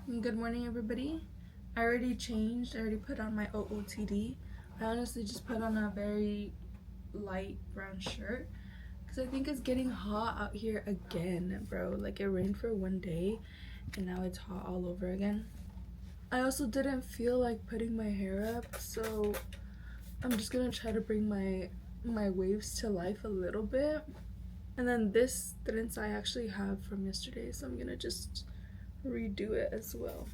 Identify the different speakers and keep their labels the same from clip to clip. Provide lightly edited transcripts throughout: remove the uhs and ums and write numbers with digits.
Speaker 1: Good morning, everybody. I already changed. I already put on my OOTD. I honestly just put on a very light brown shirt because I think it's getting hot out here again, bro. Like, it rained for one day and now it's hot all over again. I also didn't feel like putting my hair up, so I'm just gonna try to bring my waves to life a little bit. And then this trenza I actually have from yesterday, so I'm gonna just redo it as well.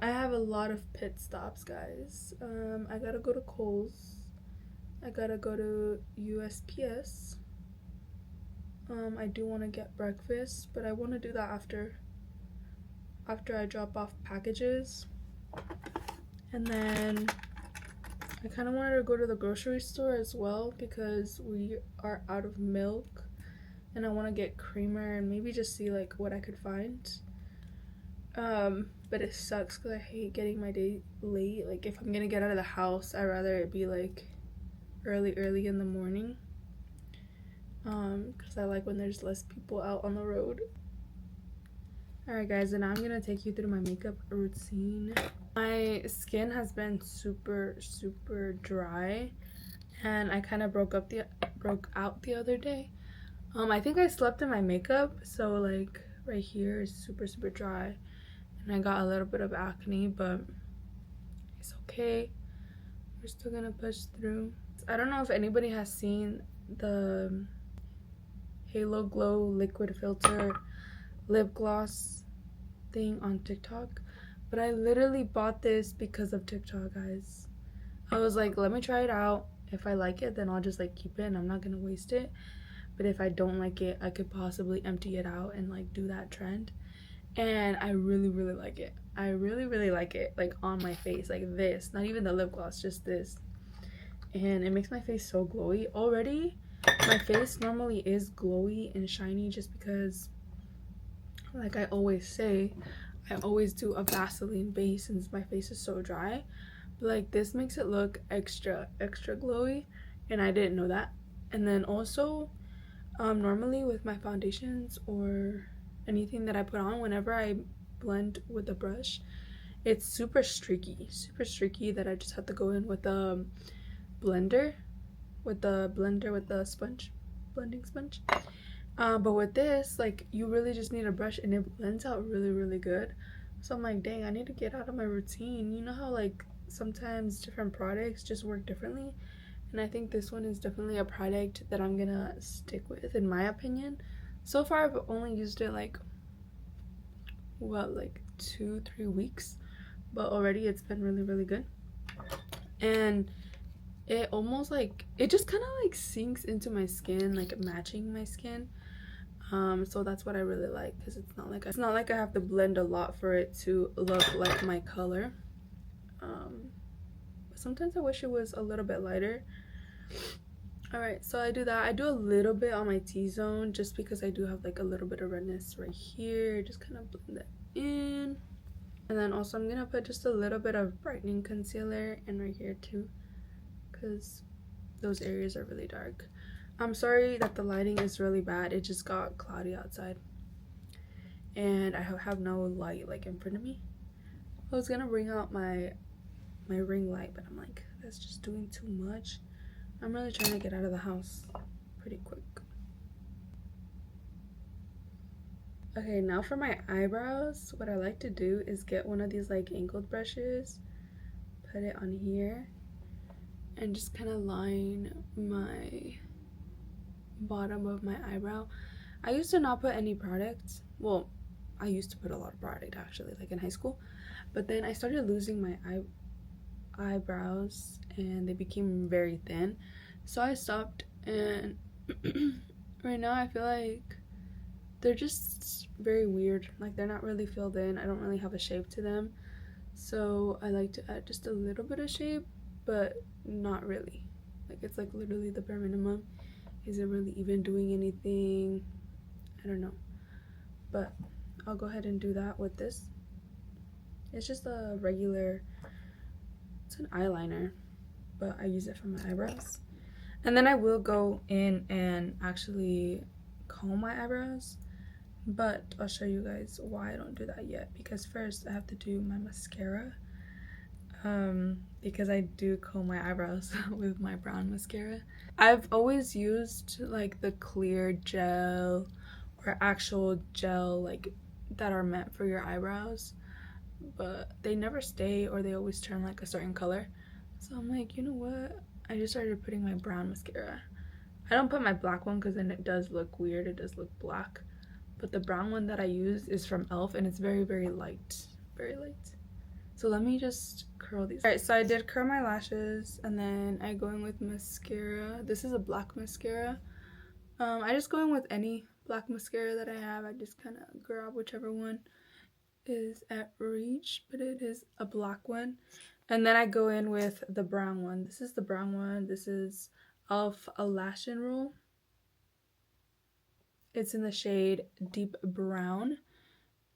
Speaker 1: I have a lot of pit stops, guys. I gotta go to Kohl's. I gotta go to USPS. I do want to get breakfast, but I want to do that after I drop off packages. And then I kind of wanted to go to the grocery store as well because we are out of milk, and I want to get creamer and maybe just see like what I could find. But it sucks because I hate getting my day late. Like, if I'm gonna get out of the house, I'd rather it be like early in the morning, because I like when there's less people out on the road. Alright guys, and now I'm gonna take you through my makeup routine. My skin has been super dry, and I kind of broke out the other day. I think I slept in my makeup, so like right here is super dry, and I got a little bit of acne, but it's okay. We're still gonna push through. I don't know if anybody has seen the Halo Glow liquid filter lip gloss thing on TikTok, but I literally bought this because of TikTok, guys. I was like, let me try it out. If I like it, then I'll just like keep it and I'm not gonna waste it. But if I don't like it, I could possibly empty it out and like do that trend. And I really like it. I really like it, like on my face, like this, not even the lip gloss, just this. And it makes my face so glowy. Already my face normally is glowy and shiny just because, like I always say, I always do a Vaseline base since my face is so dry. But like, this makes it look extra glowy, and I didn't know that. And then also, normally with my foundations or anything that I put on, whenever I blend with a brush, it's super streaky that I just have to go in with a blender with the blending sponge. But with this, like, you really just need a brush and it blends out really good. So I'm like, dang, I need to get out of my routine. You know how like sometimes different products just work differently, and I think this one is definitely a product that I'm gonna stick with, in my opinion. So far I've only used it like 2-3 weeks, but already it's been really good. And it almost like, it just kind of like sinks into my skin, like matching my skin. So that's what I really like, because it's not like I have to blend a lot for it to look like my color. But sometimes I wish it was a little bit lighter. Alright, so I do that. I do a little bit on my T-zone just because I do have like a little bit of redness right here. Just kind of blend that in. And then also I'm gonna put just a little bit of brightening concealer in right here too, because those areas are really dark. I'm sorry that the lighting is really bad. It just got cloudy outside and I have no light like in front of me. I was gonna bring out my ring light, but I'm like, that's just doing too much. I'm really trying to get out of the house pretty quick. Okay, now for my eyebrows, what I like to do is get one of these like angled brushes, put it on here, and just kind of line my bottom of my eyebrow. I used to not put any product. Well, I used to put a lot of product actually, like in high school, but then I started losing my eyebrows and they became very thin, so I stopped. And right now I feel like they're just very weird, like they're not really filled in. I don't really have a shape to them, so I like to add just a little bit of shape, but not really. Like, it's like literally the bare minimum. Is it really even doing anything? I don't know, but I'll go ahead and do that with this. It's just a regular, it's an eyeliner, but I use it for my eyebrows. And then I will go in and actually comb my eyebrows. but I'll show you guys why I don't do that yet, because first I have to do my mascara, because I do comb my eyebrows with my brown mascara. I've always used like the clear gel or actual gel like that are meant for your eyebrows, but they never stay, or they always turn like a certain color. So I'm like, you know what, I just started putting my brown mascara. I don't put my black one because then it does look weird, it does look black, but the brown one that I use is from Elf, and it's very, very light, very light. So let me just curl these. All right, so I did curl my lashes, and then I go in with mascara. This is a black mascara. I just go in with any black mascara that I have. I just kind of grab whichever one is at reach, but it is a black one. And then I go in with the brown one. This is the brown one. This is Elf a Lash and Roll. It's in the shade Deep Brown.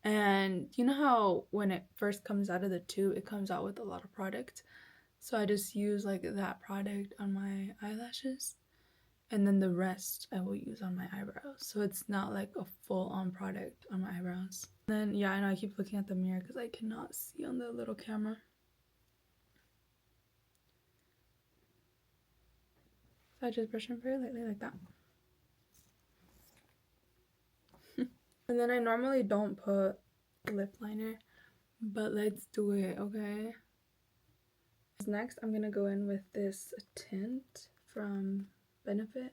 Speaker 1: And you know how when it first comes out of the tube, it comes out with a lot of product. So I just use like that product on my eyelashes, and then the rest I will use on my eyebrows. So it's not like a full-on product on my eyebrows. Then yeah, I know I keep looking at the mirror because I cannot see on the little camera. So I just brush them very lightly like that. And then I normally don't put lip liner, but let's do it, okay? Next, I'm gonna go in with this tint from Benefit.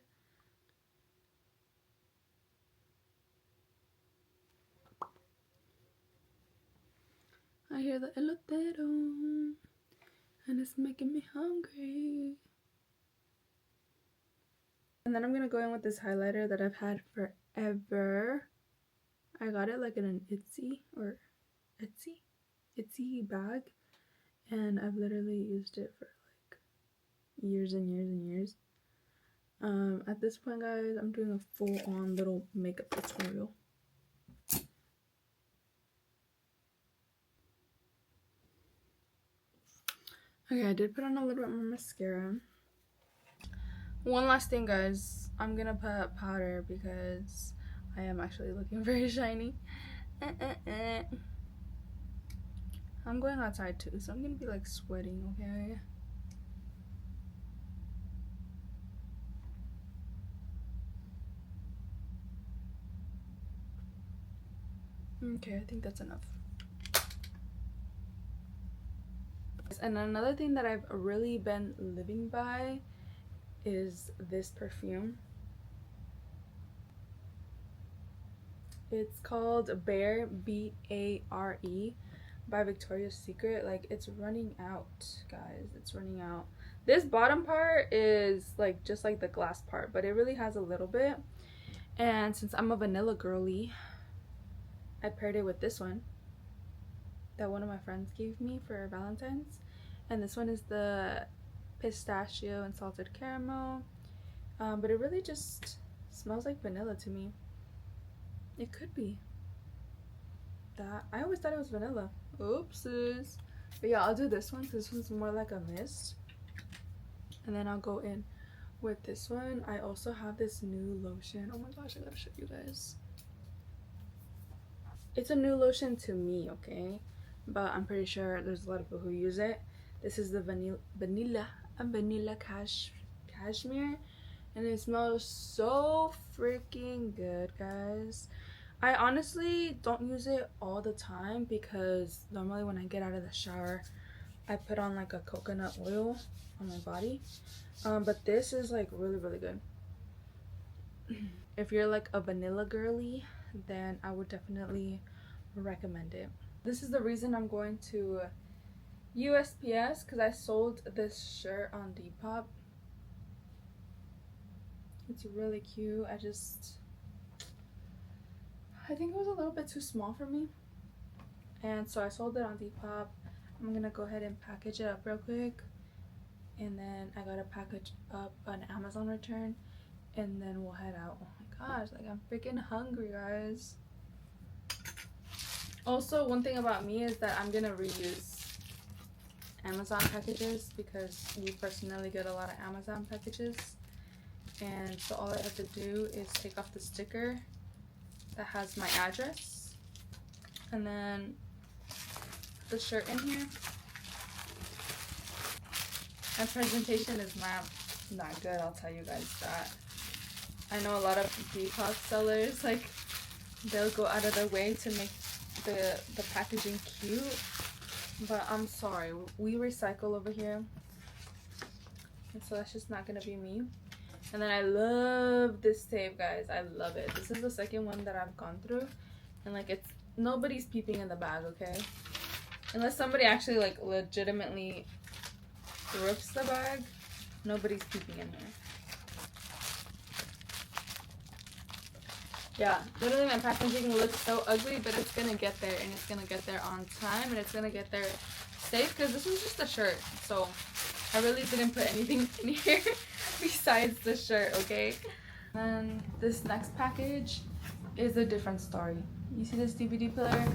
Speaker 1: I hear the elotero, and it's making me hungry. And then I'm gonna go in with this highlighter that I've had forever. I got it like in an Etsy bag, and I've literally used it for like years and years and years. At this point, guys, I'm doing a full-on little makeup tutorial. Okay, I did put on a little bit more mascara. One last thing, guys, I'm gonna put powder because I am actually looking very shiny. I'm going outside too, so I'm gonna be like sweating, okay? Okay, I think that's enough. And another thing that I've really been living by is this perfume. It's called Bare, B-A-R-E, by Victoria's Secret. Like, it's running out, guys. It's running out. This bottom part is like just like the glass part, but it really has a little bit. And since I'm a vanilla girly, I paired it with this one that one of my friends gave me for Valentine's. And this one is the pistachio and salted caramel. But it really just smells like vanilla to me. It could be that. I always thought it was vanilla. Oopsies. But yeah, I'll do this one because this one's more like a mist. And then I'll go in with this one. I also have this new lotion. Oh my gosh, I gotta show you guys. It's a new lotion to me, okay? But I'm pretty sure there's a lot of people who use it. This is the vanilla cashmere, and it smells so freaking good, guys. I honestly don't use it all the time because normally when I get out of the shower, I put on like a coconut oil on my body. But this is like really, really good. If you're like a vanilla girly, then I would definitely recommend it. This is the reason I'm going to USPS, because I sold this shirt on Depop. It's really cute. I think it was a little bit too small for me, and so I sold it on Depop. I'm gonna go ahead and package it up real quick, and then I gotta package up an Amazon return, and then we'll head out. Oh my gosh, like I'm freaking hungry, guys. Also, one thing about me is that I'm gonna reuse Amazon packages because we personally get a lot of Amazon packages, and so all I have to do is take off the sticker that has my address. And then the shirt in here. My presentation is not good, I'll tell you guys that. I know a lot of Depop sellers, like, they'll go out of their way to make the packaging cute, but I'm sorry, we recycle over here, and so that's just not gonna be me. And then I love this tape, guys. I love it. This is the second one that I've gone through, and like, it's nobody's peeping in the bag, okay? Unless somebody actually like legitimately rips the bag, nobody's peeping in there. Yeah, literally my packaging looks so ugly, but it's gonna get there, and it's gonna get there on time, and it's gonna get there safe, because this was just a shirt, so I really didn't put anything in here besides the shirt, okay? And this next package is a different story. You see this DVD player?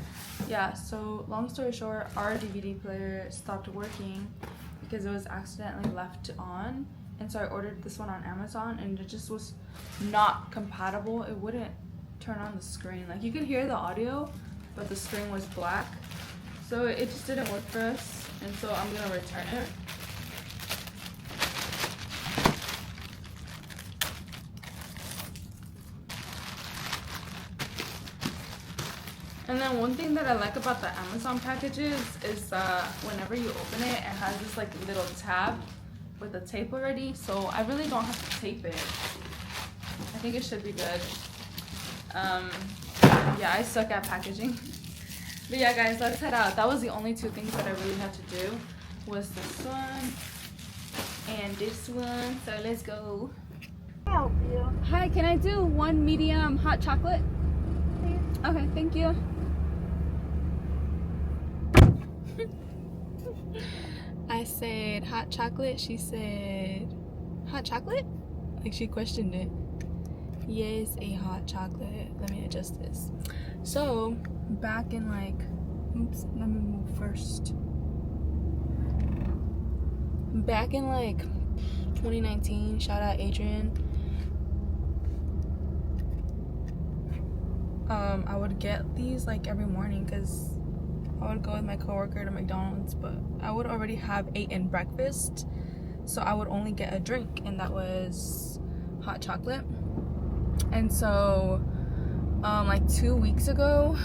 Speaker 1: Yeah, so long story short, our DVD player stopped working because it was accidentally left on, and so I ordered this one on Amazon, and it just was not compatible. It wouldn't turn on the screen. Like, you could hear the audio, but the screen was black, so it just didn't work for us, and so I'm gonna return it. And then one thing that I like about the Amazon packages is whenever you open it, it has this like little tab with the tape already, so I really don't have to tape it. I think it should be good. Yeah, I suck at packaging. But yeah, guys, let's head out. That was the only two things that I really had to do, was this one and this one. So let's go.
Speaker 2: Help you.
Speaker 1: Hi, can I do one medium hot chocolate? Okay, thank you. I said hot chocolate. She said hot chocolate? Like, she questioned it. Yes, a hot chocolate. Let me adjust this. So, back in like, oops, let me move first. Back in like 2019, shout out Adrian. I would get these like every morning because I would go with my coworker to McDonald's, but I would already have eaten breakfast, so I would only get a drink, and that was hot chocolate. And so like 2 weeks ago,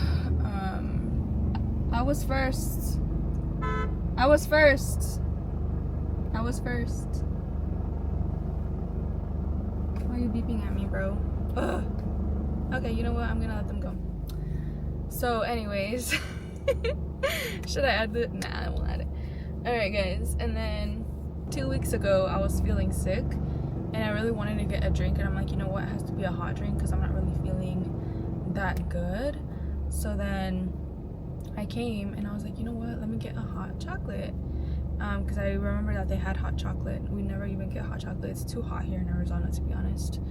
Speaker 1: I was first. Why are you beeping at me, bro? Ugh. Okay, you know what? I'm gonna let them go. So anyways, should I add it? Nah, I won't add it. Alright, guys, and then 2 weeks ago I was feeling sick, and I really wanted to get a drink, and I'm like, you know what, it has to be a hot drink because I'm not really feeling that good. So then I came and I was like, you know what, let me get a hot chocolate, because I remember that they had hot chocolate. We never even get hot chocolate. It's too hot here in Arizona, to be honest.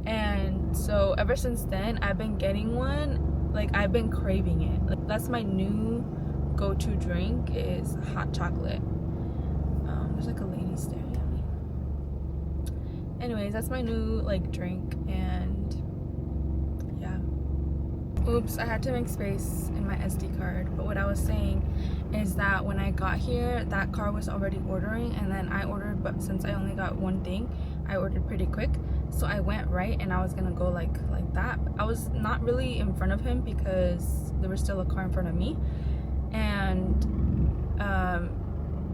Speaker 1: And so ever since then I've been getting one. Like, I've been craving it. Like, that's my new go-to drink, is hot chocolate. There's like a lady staring at me. Anyways, that's my new like drink, and yeah. Oops, I had to make space in my SD card. But what I was saying is that when I got here, that car was already ordering, and then I ordered, but since I only got one thing, I ordered pretty quick. So I went right, and I was gonna go like that. I was not really in front of him because there was still a car in front of me, and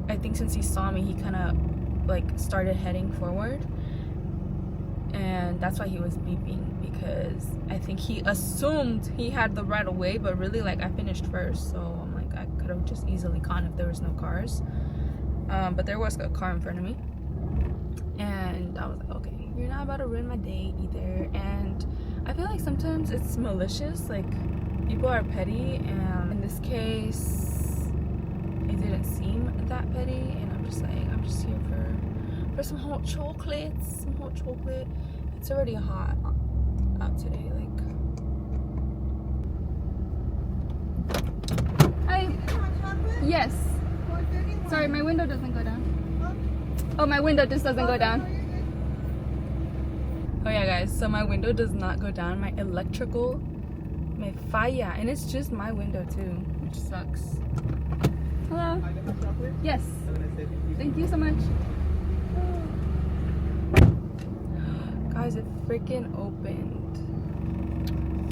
Speaker 1: I think since he saw me, he kind of like started heading forward, and that's why he was beeping, because I think he assumed he had the right of way, but really, like, I finished first, so I'm like, I could have just easily gone if there was no cars. But there was a car in front of me, and I was like, okay, you're not about to ruin my day either. And I feel like sometimes it's malicious, like people are petty, and in this case it didn't seem that petty, and I'm just like, I'm just here for some hot chocolates, It's already hot out today, like. Hi. Yes. Sorry, my window doesn't go down. Oh, my window just doesn't go down. Oh yeah, guys, so my window does not go down. My electrical Me falla. And it's just my window too, which sucks. Hello. Yes. Thank you so much. Guys, it freaking opened.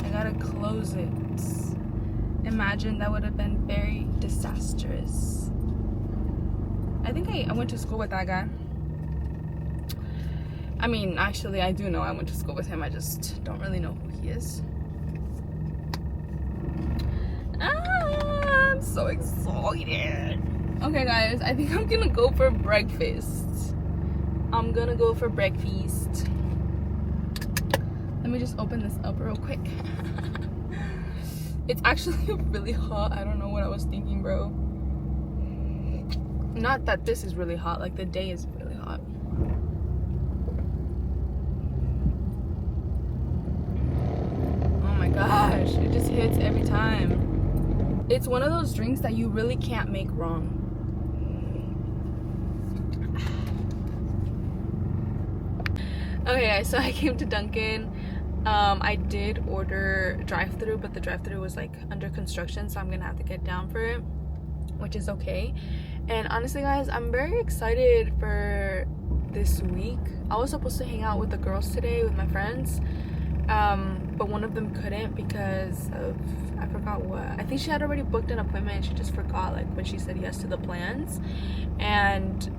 Speaker 1: I gotta close it. Imagine that would have been very disastrous. I think I went to school with that guy. I mean, actually, I do know I went to school with him. I just don't really know who he is. I'm so excited. Okay, guys, I think I'm gonna go for breakfast. I'm gonna go for breakfast. Let me just open this up real quick. It's actually really hot. I don't know what I was thinking, bro. Not that this is really hot, like the day is really hot. Oh my gosh, it just hits every time. It's one of those drinks that you really can't make wrong. Okay guys, so I came to Dunkin'. I did order drive-thru, but the drive-thru was like under construction, so I'm gonna have to get down for it, which is okay. And honestly guys, I'm very excited for this week. I was supposed to hang out with the girls today with my friends, but one of them couldn't because of, I forgot what. I think she had already booked an appointment and she just forgot, like when she said yes to the plans. And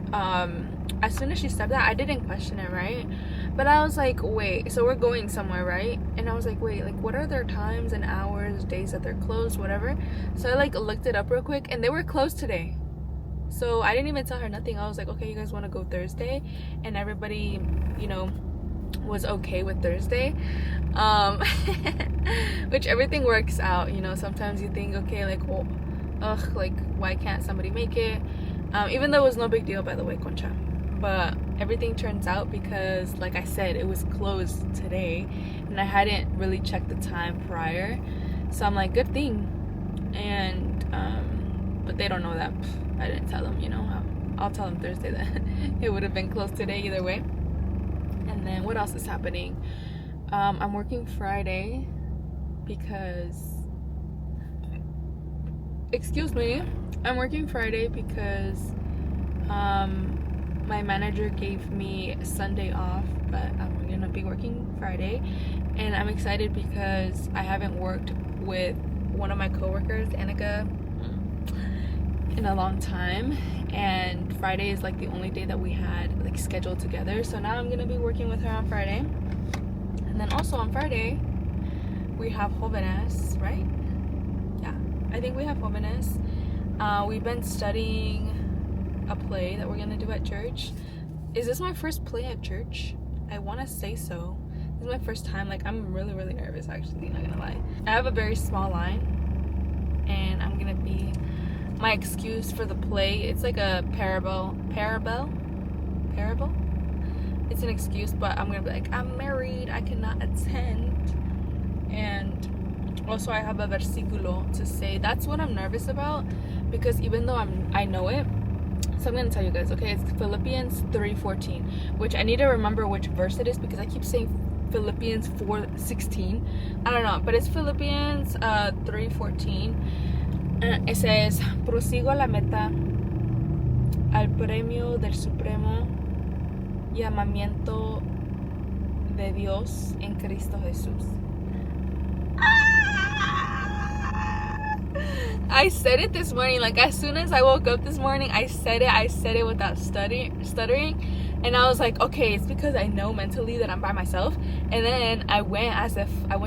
Speaker 1: as soon as she said that, I didn't question it, right? But I was like, wait, so we're going somewhere, right? And I was like, wait, like what are their times and hours, days that they're closed, whatever. So I like looked it up real quick and they were closed today. So I didn't even tell her nothing. I was like, okay, you guys want to go Thursday? And everybody, you know, was okay with Thursday. Which everything works out, you know. Sometimes you think, okay, like, well, ugh, like why can't somebody make it? Even though it was no big deal, by the way, Concha. But everything turns out because, like I said, it was closed today and I hadn't really checked the time prior. So I'm like, good thing. And but they don't know that. I didn't tell them, you know. I'll tell them Thursday that it would have been closed today either way. And then what else is happening? I'm working Friday because, excuse me, I'm working Friday because my manager gave me Sunday off, but I'm gonna be working Friday. And I'm excited because I haven't worked with one of my coworkers, Annika, in a long time, and Friday is like the only day that we had like scheduled together. So now I'm gonna be working with her on Friday. And then also on Friday we have Jóvenes, right? Yeah, I think we have Jóvenes. We've been studying a play that we're gonna do at church. Is this my first play at church? I want to say so. This is my first time. Like, I'm really nervous, actually, not gonna lie. I have a very small line and I'm gonna be my excuse for the play. It's like a parable. It's an excuse, but I'm gonna be like, I'm married, I cannot attend. And also I have a versículo to say. That's what I'm nervous about, because even though I know it, so I'm gonna tell you guys, okay? It's Philippians 3:14, which I need to remember which verse it is because I keep saying Philippians 4:16. I don't know, but it's Philippians 3:14. It says, prosigo a la meta, al premio del supremo llamamiento de Dios en Cristo Jesús. I said it this morning, like as soon as I woke up this morning, I said it without stuttering. And I was like, okay, it's because I know mentally that I'm by myself. And then I went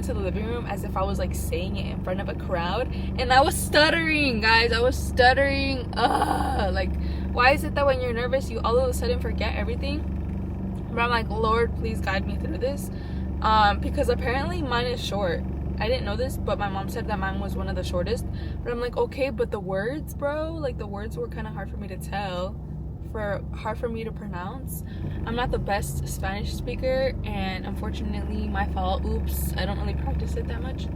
Speaker 1: to the living room as if I was like saying it in front of a crowd. And I was stuttering, guys. I was stuttering. Like, why is it that when you're nervous, you all of a sudden forget everything? But I'm like, Lord, please guide me through this. Because apparently mine is short. I didn't know this, but my mom said that mine was one of the shortest. But I'm like, okay, but the words, bro, like the words were kind of hard for me to tell. Hard for me to pronounce. I'm not the best Spanish speaker, and unfortunately, my fault. Oops, I don't really practice it that much.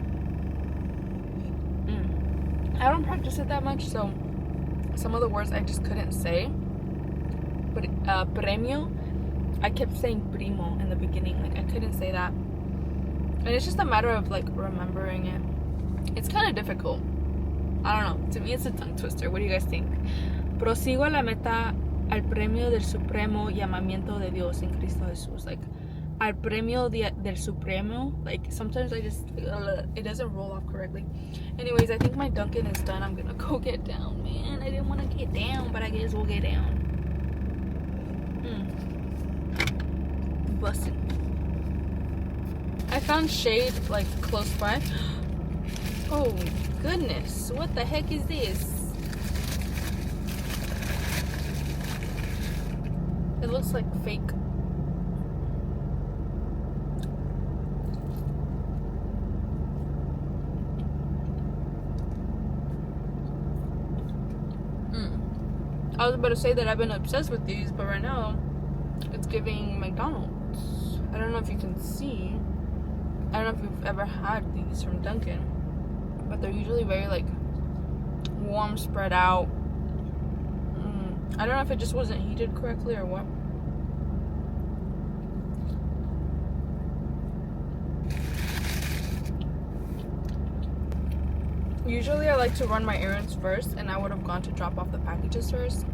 Speaker 1: I don't practice it that much, so some of the words I just couldn't say. But premio, I kept saying primo in the beginning, like I couldn't say that. And it's just a matter of like remembering it. It's kind of difficult. I don't know. To me, it's a tongue twister. What do you guys think? Prosigo a la meta al premio del supremo llamamiento de Dios en Cristo Jesús. Like, al premio del supremo. Like, sometimes I just, it doesn't roll off correctly. Anyways, I think my Dunkin' is done. I'm gonna go get down, man. I didn't want to get down, but I guess we'll get down. Busted. I found shade, like, close by. Oh, goodness. What the heck is this? It looks like fake. I was about to say that I've been obsessed with these, but right now it's giving McDonald's. I don't know if you can see. I don't know if you've ever had these from Dunkin', but they're usually very like warm, spread out. I don't know if it just wasn't heated correctly or what. Usually I like to run my errands first, and I would have gone to drop off the packages first,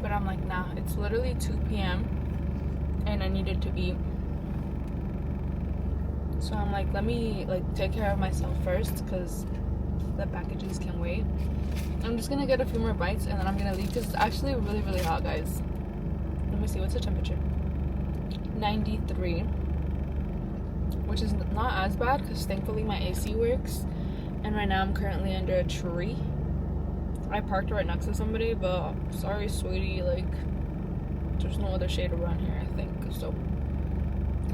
Speaker 1: but I'm like, nah, it's literally 2 p.m. and I needed to eat, so I'm like, let me like take care of myself first because the packages can wait. I'm just gonna get a few more bites and then I'm gonna leave because it's actually really, really hot, guys. Let me see, what's the temperature? 93, which is not as bad because thankfully my AC works. And right now I'm currently under a tree. I parked right next to somebody, but sorry, sweetie, like, there's no other shade around here, I think. So,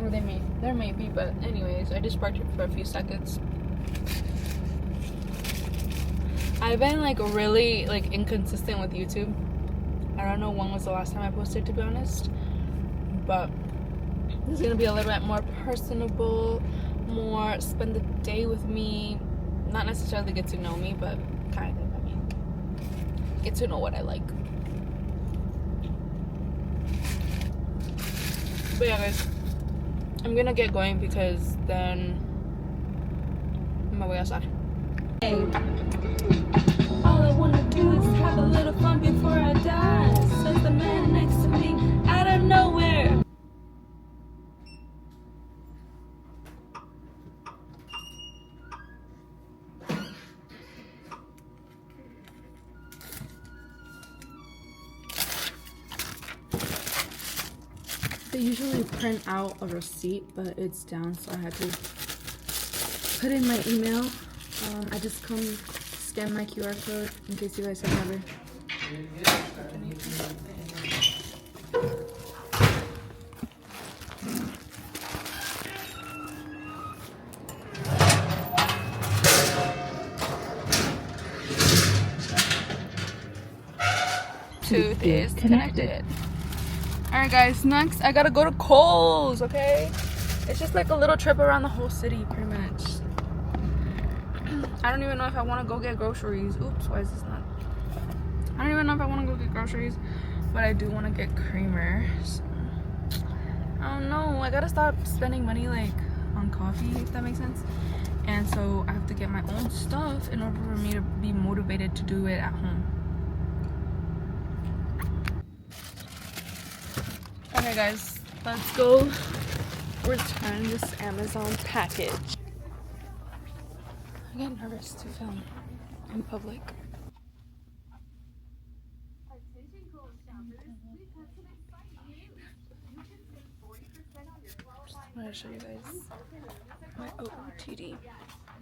Speaker 1: or there may be, but anyways, I just parked here for a few seconds. I've been like really like inconsistent with YouTube. I don't know when was the last time I posted, to be honest, but it's gonna be a little bit more personable, more spend the day with me. Not necessarily get to know me, but kind of, I mean, get to know what I like. But yeah, guys, I'm gonna get going because then me voy a asar. Hey, all I wanna do is have a little fun before I die, says the man next to me out of nowhere. They usually print out a receipt, but it's down, so I had to put in my email. I just come scan my QR code in case you guys have never. Tooth is connected. Alright guys, next I gotta go to Kohl's, okay? It's just like a little trip around the whole city, pretty much. I don't even know if I want to go get groceries. Oops, why is this not? I don't even know if I want to go get groceries, but I do want to get creamer. So, I don't know, I gotta stop spending money like on coffee, if that makes sense. And so I have to get my own stuff in order for me to be motivated to do it at home. Okay guys, let's go return this Amazon package. I get nervous to film in public. I'm going to show you guys my OOTD.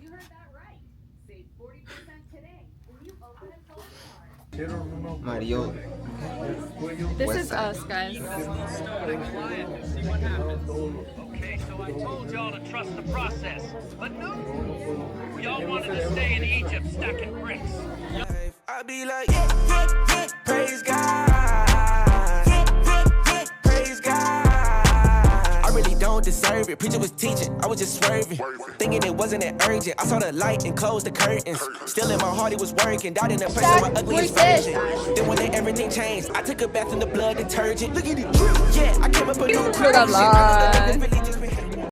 Speaker 1: You heard that right. Save 40% today when you open a Kohl's card. Mario. This is us, guys.
Speaker 2: Okay, so I told y'all to trust the process, but no, y'all wanted to stay in Egypt stacking bricks. I be like, praise God, praise God. I really don't deserve it. Preacher was teaching, I was just swerving, thinking it wasn't that urgent. I saw the light and closed the curtains. Still in my heart, it was working. Doubt in the person, my ugliest version. Then one day everything changed. I took a bath in the blood detergent. Look at it drip. Yeah, I came up with new creation.